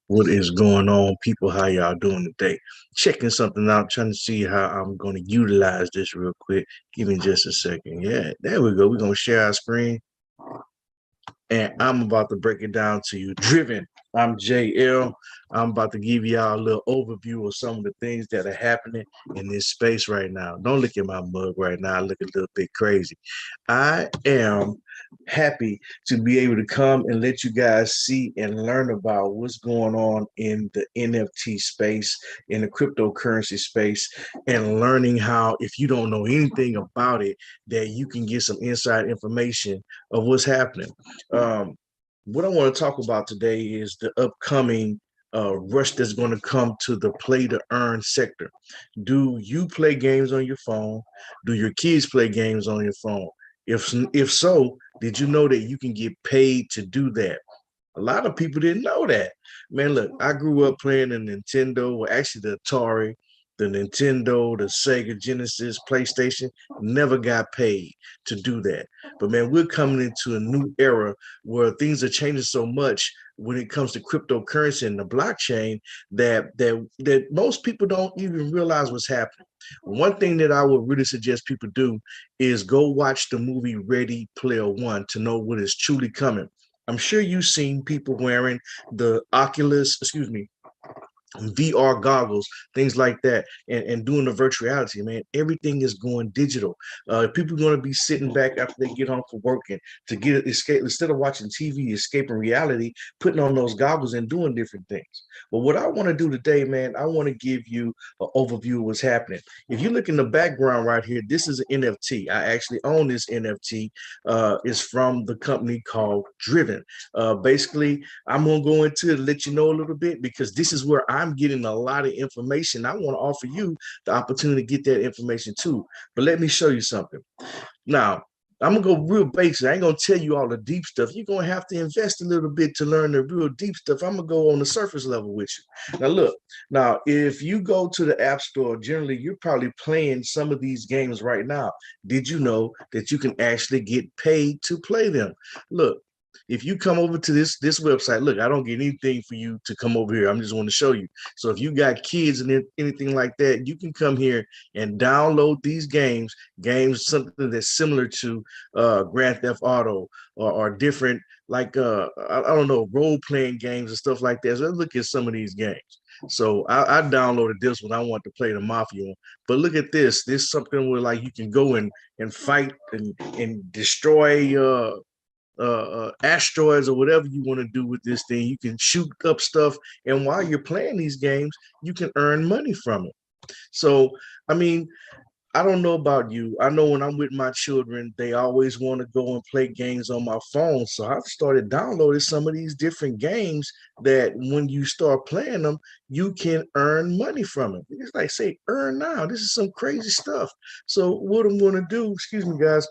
What is going on, people? How y'all doing today? Checking something out, trying to see how I'm going to utilize this real quick. Give me just a second. Yeah, there we go. We're going to share our screen, and I'm about to break it down to you. Driven. I'm JL. I'm about to give y'all a little overview of some of the things that are happening in this space right now. Don't look at my mug right now. I look a little bit crazy. I am happy to be able to come and let you guys see and learn about what's going on in the NFT space, in the cryptocurrency space, and learning how, if you don't know anything about it, that you can get some inside information of what's happening. Um, what I want to talk about today is the upcoming rush that's going to come to the play to earn sector. Do you play games on your phone? Do your kids play games on your phone? If so, did you know that you can get paid to do that? A lot of people didn't know that. Man, look, I grew up playing the Nintendo, well, actually the Atari, the Nintendo, the Sega Genesis, PlayStation, never got paid to do that. But man, we're coming into a new era where things are changing so much when it comes to cryptocurrency and the blockchain that most people don't even realize what's happening. One thing that I would really suggest people do is go watch the movie Ready Player One to know what is truly coming. I'm sure you've seen people wearing the Oculus, excuse me, VR goggles, things like that, and doing the virtual reality, man. Everything is going digital. People are going to be sitting back after they get home from working to get escape instead of watching TV, escaping reality, putting on those goggles and doing different things. But what I want to do today, man, I want to give you an overview of what's happening. If you look in the background right here, this is an NFT. I actually own this NFT. It's from the company called Driven. Basically, I'm gonna go into let you know a little bit because this is where I'm getting a lot of information. I want to offer you the opportunity to get that information too. But let me show you something. Now, I'm gonna go real basic. I ain't gonna tell you all the deep stuff. You're gonna have to invest a little bit to learn the real deep stuff. I'm gonna go on the surface level with you. Now, look, now if you go to the App Store, generally you're probably playing some of these games right now. Did you know that you can actually get paid to play them? Look, if you come over to this website, look, I don't get anything for you to come over here. I'm just want to show you. So if you got kids and anything like that, you can come here and download these games, something that's similar to Grand Theft Auto or different, like I don't know, role playing games and stuff like that. So let's look at some of these games. So I downloaded this one. I want to play the Mafia one. But look at this. This is something where like you can go and fight and destroy asteroids or whatever you want to do with this thing. You can shoot up stuff, and while you're playing these games, you can earn money from it. So, I mean, I don't know about you. I know when I'm with my children, they always want to go and play games on my phone. So I've started downloading some of these different games that when you start playing them, you can earn money from it. It's like, say, earn now. This is some crazy stuff. So what I'm going to do, excuse me, guys,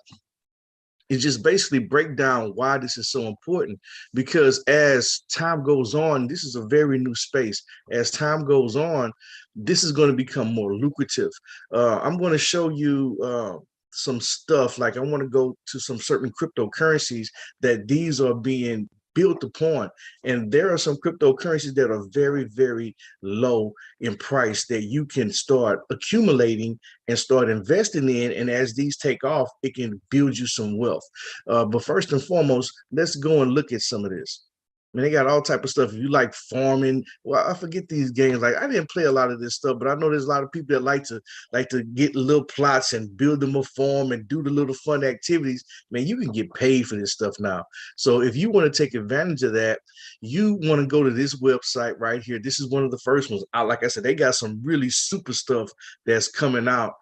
is just basically break down why this is so important. Because as time goes on, this is a very new space. As time goes on, this is going to become more lucrative. I'm going to show you some stuff. Like I want to go to some certain cryptocurrencies that these are being built upon, and there are some cryptocurrencies that are very, very low in price that you can start accumulating and start investing in. And as these take off, it can build you some wealth. But first and foremost, let's go and look at some of this. I mean, they got all type of stuff. If you like farming, well, I forget these games. Like I didn't play a lot of this stuff, but I know there's a lot of people that like to get little plots and build them a farm and do the little fun activities. Man, you can get paid for this stuff now. So if you want to take advantage of that, you want to go to this website right here. This is one of the first ones. Like I said, they got some really super stuff that's coming out.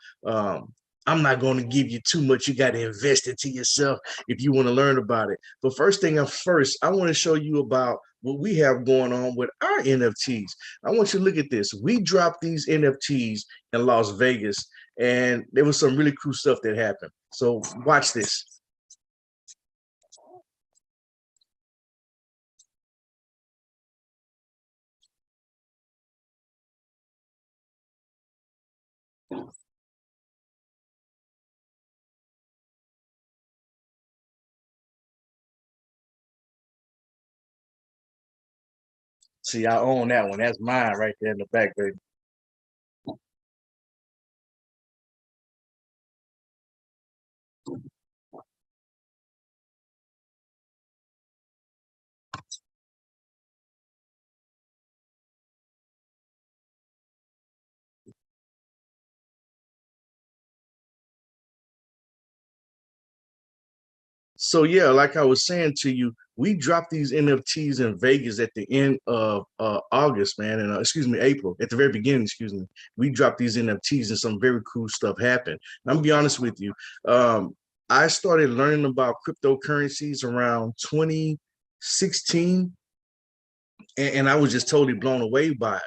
I'm not going to give you too much. You got to invest into yourself if you want to learn about it. But first thing first, I want to show you about what we have going on with our NFTs. I want you to look at this. We dropped these NFTs in Las Vegas, and there was some really cool stuff that happened. So watch this. See, I own that one. That's mine right there in the back, baby. So yeah, like I was saying to you, we dropped these NFTs in Vegas at the end of August, man, and excuse me, April. At the very beginning, excuse me, we dropped these NFTs and some very cool stuff happened. And I'm gonna be honest with you. I started learning about cryptocurrencies around 2016, and I was just totally blown away by it.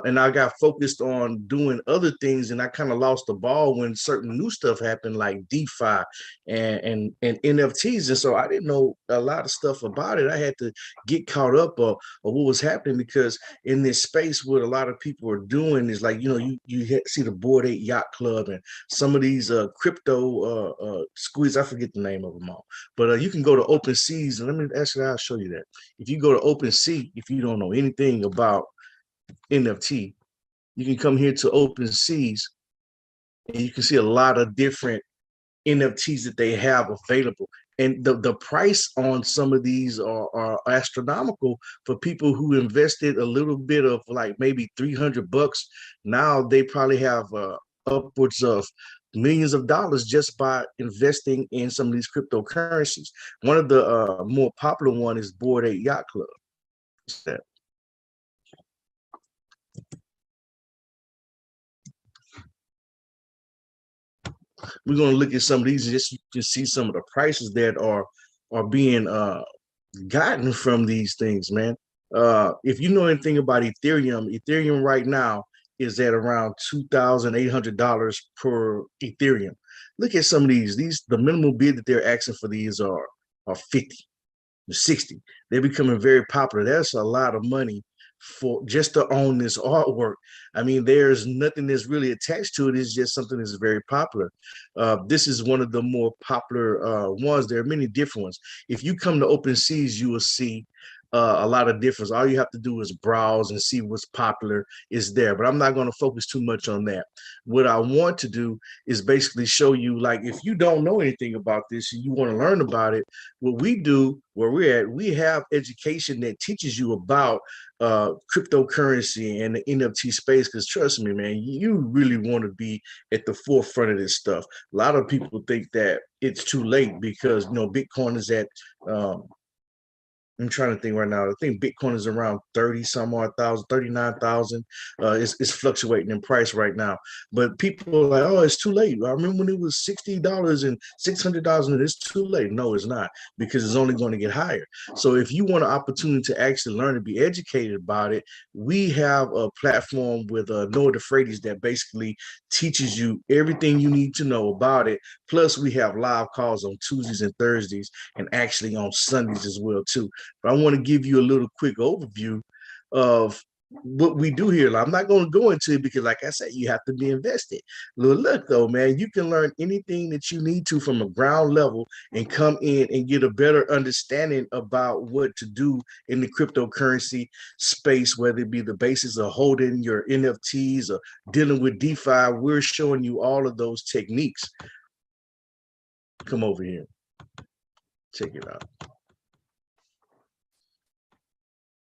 And I got focused on doing other things, and I kind of lost the ball when certain new stuff happened, like DeFi and NFTs. And so I didn't know a lot of stuff about it. I had to get caught up of what was happening because in this space, what a lot of people are doing is like, you see the Board 8 Yacht Club and some of these crypto squeeze. I forget the name of them all, but you can go to Open Seas, and let me actually I'll show you that. If you go to OpenSea, if you don't know anything about NFT, you can come here to OpenSeas and you can see a lot of different NFTs that they have available. And the price on some of these are astronomical for people who invested a little bit of like maybe $300. Now they probably have upwards of millions of dollars just by investing in some of these cryptocurrencies. One of the more popular one is Board 8 Yacht Club. We're going to look at some of these just so you can see some of the prices that are being gotten from these things, man. If you know anything about Ethereum right now is at around $2,800 per Ethereum. Look at some of these. These the minimum bid that they're asking for these are 50 to 60. They're becoming very popular. That's a lot of money for just to own this artwork. I mean, there's nothing that's really attached to it. It's just something that's very popular. This is one of the more popular ones. There are many different ones. If you come to Open Seas, you will see a lot of difference. All you have to do is browse and see what's popular is there. But I'm not going to focus too much on that. What I want to do is basically show you, like, if you don't know anything about this and you want to learn about it, what we do where we're at, we have education that teaches you about cryptocurrency and the NFT space. Because trust me, man, you really want to be at the forefront of this stuff. A lot of people think that it's too late because Bitcoin is at I'm trying to think right now. I think Bitcoin is around 30 some odd thousand, 39,000. It's fluctuating in price right now. But people are like, oh, it's too late. I remember when it was $60 and $600, and it's too late. No, it's not, because it's only going to get higher. So if you want an opportunity to actually learn and be educated about it, we have a platform with Noah DeFreitas that basically teaches you everything you need to know about it. Plus, we have live calls on Tuesdays and Thursdays, and actually on Sundays as well too. But I want to give you a little quick overview of what we do here. I'm not going to go into it because, like I said, you have to be invested. Look, though, man, you can learn anything that you need to from a ground level and come in and get a better understanding about what to do in the cryptocurrency space, whether it be the basis of holding your NFTs or dealing with DeFi. We're showing you all of those techniques. Come over here. Check it out.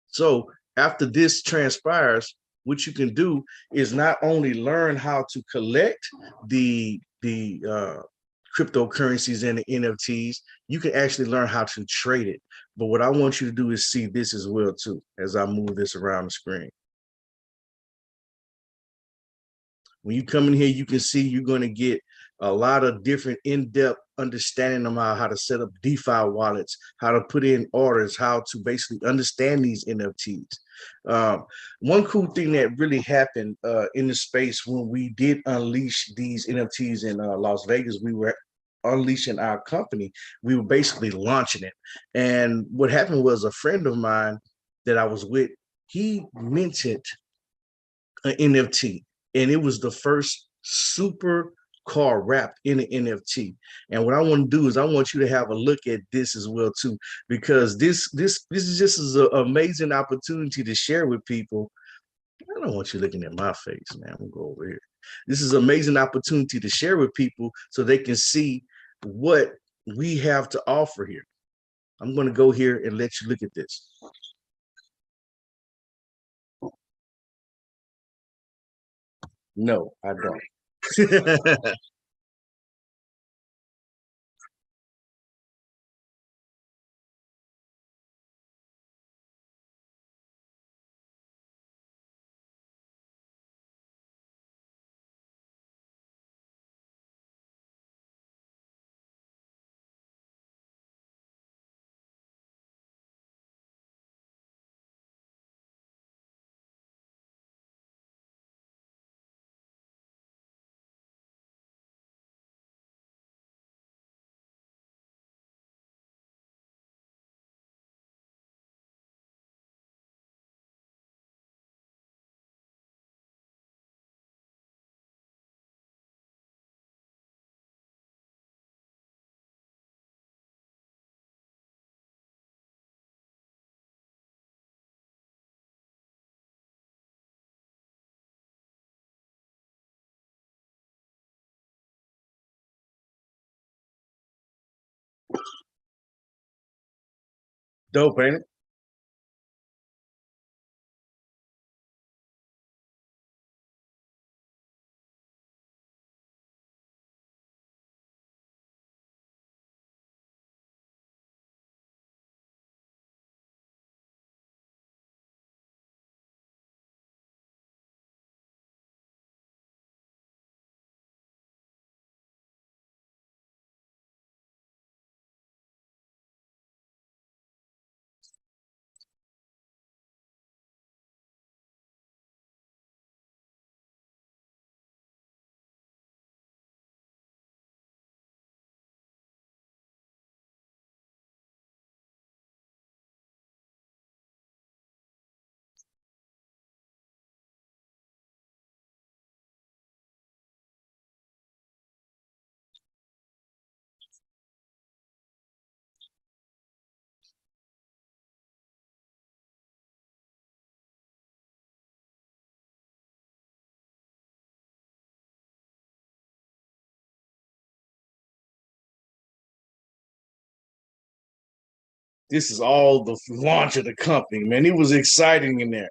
So after this transpires, what you can do is not only learn how to collect the cryptocurrencies and the NFTs, you can actually learn how to trade it. But what I want you to do is see this as well too, as I move this around the screen. When you come in here, you can see you're going to get a lot of different in-depth understanding about how to set up DeFi wallets, how to put in orders, how to basically understand these NFTs. One cool thing that really happened in the space when we did unleash these NFTs in Las Vegas, we were unleashing our company. We were basically launching it. And what happened was a friend of mine that I was with, he minted an NFT, and it was the first super car wrapped in an NFT. And what I want to do is I want you to have a look at this as well too, because this is just an amazing opportunity to share with people. I don't want you looking at my face, man. I'm gonna go over here. This is an amazing opportunity to share with people so they can see what we have to offer here. I'm gonna go here and let you look at this. No, I don't. Dope, ain't it? This is all the launch of the company, man. It was exciting in there.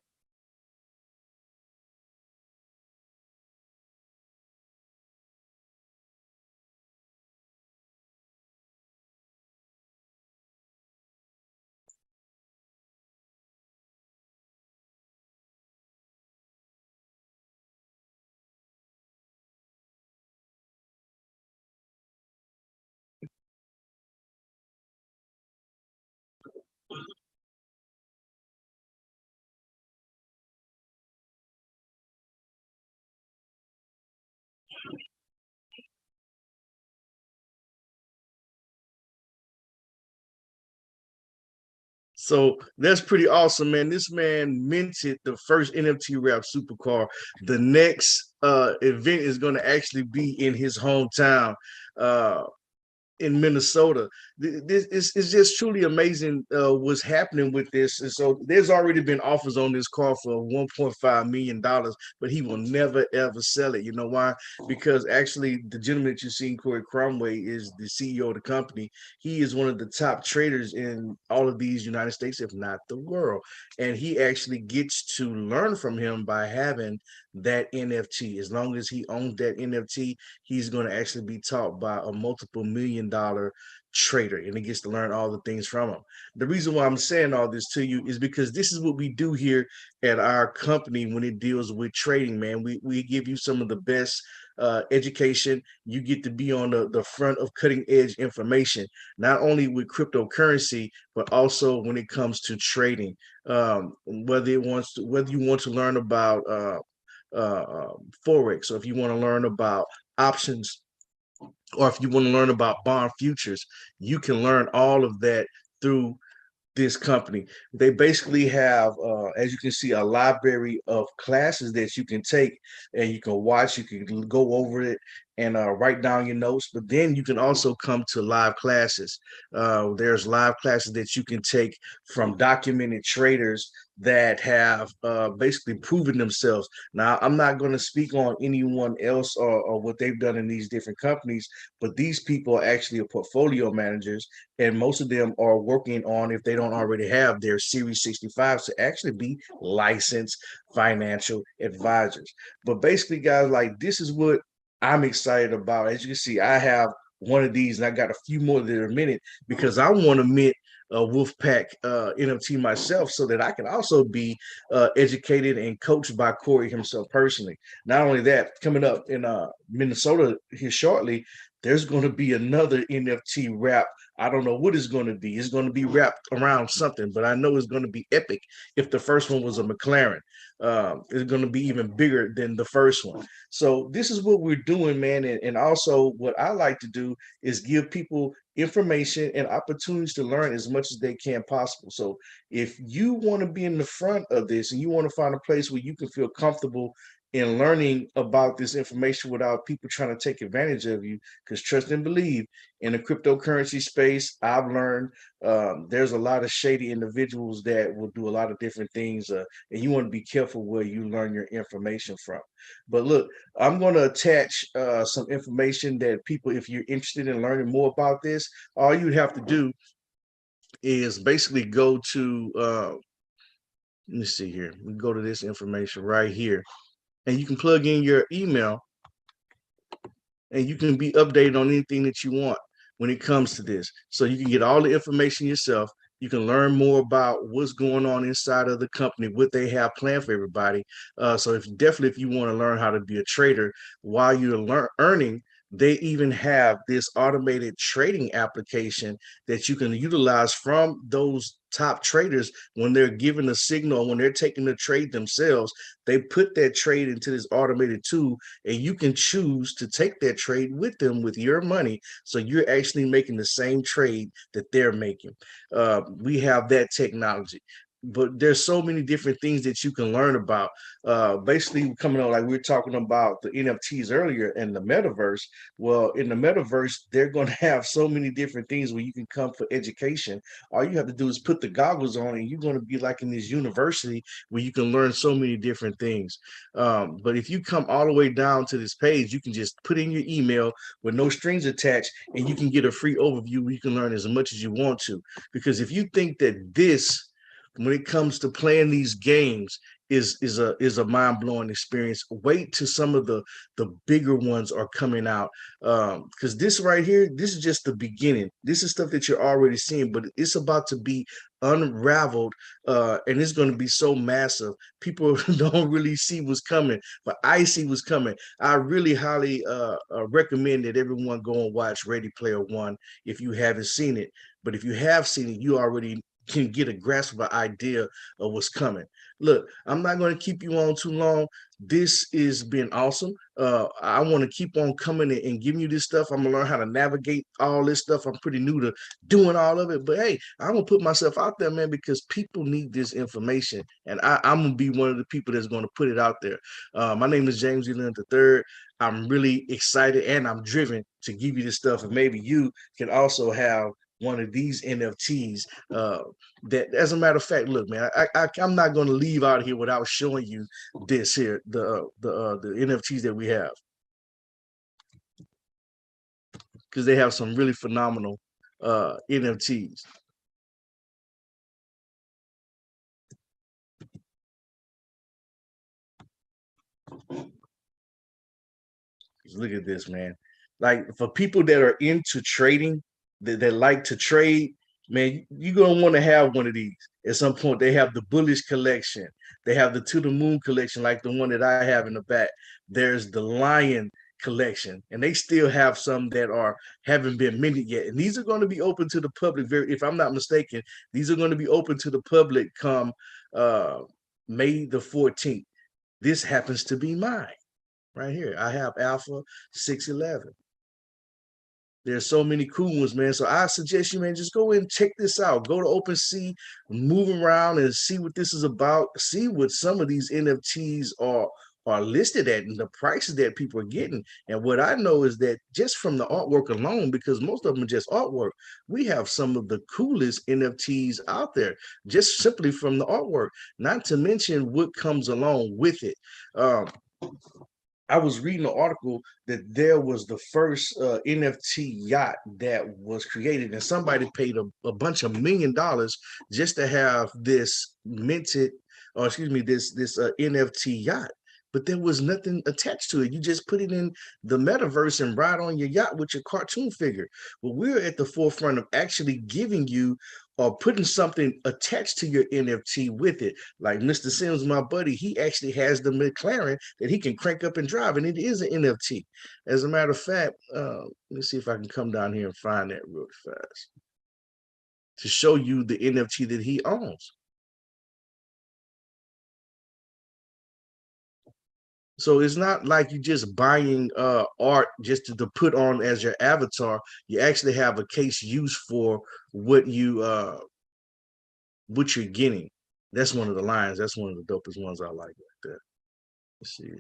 So that's pretty awesome, man. This man minted the first NFT wrap supercar. The next event is going to actually be in his hometown. Uh, in Minnesota. This is just truly amazing what's happening with this. And so there's already been offers on this car for $1.5 million, but he will never ever sell it. You know why? Because actually, the gentleman that you've seen, Corey Cromway, is the CEO of the company. He is one of the top traders in all of these United States, if not the world. And he actually gets to learn from him by having that NFT. As long as he owns that NFT, he's going to actually be taught by a multiple $1 million trader, and he gets to learn all the things from him. The reason why I'm saying all this to you is because this is what we do here at our company when it deals with trading, man. We give you some of the best education. You get to be on the front of cutting edge information, not only with cryptocurrency, but also when it comes to trading. Whether you want to learn about forex, or if you want to learn about options, or if you want to learn about bond futures, you can learn all of that through this company. They basically have, as you can see, a library of classes that you can take and you can watch. You can go over it and write down your notes. But then you can also come to live classes. There's live classes that you can take from documented traders that have basically proven themselves. Now, I'm not going to speak on anyone else or what they've done in these different companies, but these people are actually portfolio managers, and most of them are working on, if they don't already have, their Series 65s to actually be licensed financial advisors. But basically, guys, like this is what I'm excited about. As you can see, I have one of these, and I got a few more that are minted because I want to mint Wolfpack NFT myself, so that I can also be educated and coached by Corey himself personally. Not only that, coming up in Minnesota here shortly, there's going to be another NFT wrap. I don't know what it's going to be. It's going to be wrapped around something, but I know it's going to be epic. If the first one was a McLaren, it's going to be even bigger than the first one. So this is what we're doing, man. And also what I like to do is give people information and opportunities to learn as much as they can possible. So if you want to be in the front of this and you want to find a place where you can feel comfortable in learning about this information without people trying to take advantage of you, because trust and believe, in the cryptocurrency space, I've learned there's a lot of shady individuals that will do a lot of different things, and you want to be careful where you learn your information from. But look, I'm going to attach some information that people, if you're interested in learning more about this, all you'd have to do is basically go to, let me see here, we go to this information right here, and you can plug in your email and you can be updated on anything that you want when it comes to this. So you can get all the information yourself. You can learn more about what's going on inside of the company, what they have planned for everybody. So if you want to learn how to be a trader while you're earning, they even have this automated trading application that you can utilize from those top traders when they're given a signal, when they're taking the trade themselves. They put that trade into this automated tool, and you can choose to take that trade with them with your money. So you're actually making the same trade that they're making. We have that technology. But there's so many different things that you can learn about. Basically, coming on, like we were talking about the NFTs earlier and the metaverse. Well, in the metaverse, they're going to have so many different things where you can come for education. All you have to do is put the goggles on, and you're going to be like in this university where you can learn so many different things. But if you come all the way down to this page, you can just put in your email with no strings attached, and you can get a free overview where you can learn as much as you want to. Because if you think that this, when it comes to playing these games, is a mind-blowing experience, wait till some of the bigger ones are coming out, because this right here, this is just the beginning. This is stuff that you're already seeing, but it's about to be unraveled, and it's going to be so massive. People don't really see what's coming, but I see what's coming. I really highly recommend that everyone go and watch Ready Player One if you haven't seen it. But if you have seen it, you already can get a grasp of an idea of what's coming. Look, I'm not going to keep you on too long. This has been awesome. I want to keep on coming and giving you this stuff. I'm gonna learn how to navigate all this stuff. I'm pretty new to doing all of it, but hey, I'm gonna put myself out there, man, because people need this information, and I'm gonna be one of the people that's going to put it out there. My name is James Leland III. I'm really excited and I'm driven to give you this stuff, and maybe you can also have one of these NFTs. That, as a matter of fact, look, man, I'm not going to leave out here without showing you this here, the NFTs that we have, because they have some really phenomenal NFTs. Look at this, man. Like, for people that are into trading, that like to trade, man, you're gonna want to have one of these at some point. They have the bullish collection, they have the to the moon collection, like the one that I have in the back. There's the lion collection, and they still have some that are haven't been minted yet. And these are going to be open to the public. Very, if I'm not mistaken, these are going to be open to the public come uh May the 14th. This happens to be mine right here. I have Alpha 611. There's so many cool ones, man. So I suggest you, man, just go and check this out. Go to OpenSea, move around and see what this is about. See what some of these NFTs are listed at and the prices that people are getting. And what I know is that just from the artwork alone, because most of them are just artwork, we have some of the coolest NFTs out there, just simply from the artwork, not to mention what comes along with it. Um, I was reading an article that there was the first NFT yacht that was created, and somebody paid a bunch of $1 million just to have this minted, or excuse me, this NFT yacht. But there was nothing attached to it. You just put it in the metaverse and ride on your yacht with your cartoon figure. Well, we're at the forefront of actually giving you or putting something attached to your NFT with it. Like Mr. Sims, my buddy, he actually has the McLaren that he can crank up and drive, and it is an NFT. As a matter of fact, let me see if I can come down here and find that real fast to show you the NFT that he owns. So it's not like you just buying art just to put on as your avatar. You actually have a case use for what what you're getting. That's one of the lines. That's one of the dopest ones I like right there. Let's see.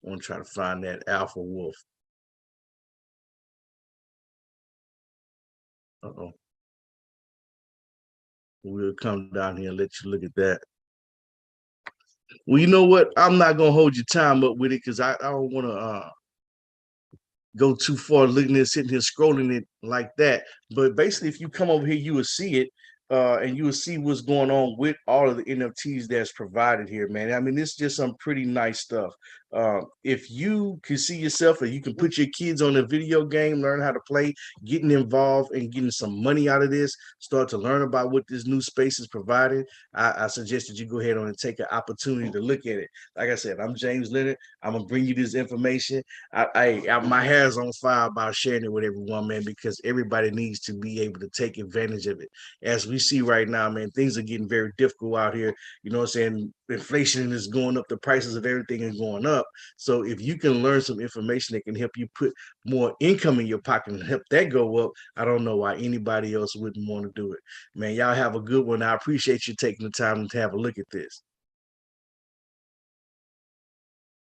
I want to try to find that alpha wolf. Uh-oh. We'll come down here and let you look at that. Well, you know what? I'm not gonna hold your time up with it because I don't want to go too far looking at sitting here scrolling it like that. But basically, if you come over here, you will see it. And you will see what's going on with all of the NFTs that's provided here, man. I mean, it's just some pretty nice stuff. If you can see yourself or you can put your kids on a video game, learn how to play, getting involved and getting some money out of this, start to learn about what this new space is providing, I suggest that you go ahead on and take an opportunity to look at it. Like I said, I'm James Leonard. I'm gonna bring you this information. My hair's on fire about sharing it with everyone, man, because everybody needs to be able to take advantage of it. As we see right now, man, things are getting very difficult out here. You know what I'm saying? Inflation is going up, the prices of everything is going up. So if you can learn some information that can help you put more income in your pocket and help that go up, I don't know why anybody else wouldn't want to do it. Man, y'all have a good one. I appreciate you taking the time to have a look at this.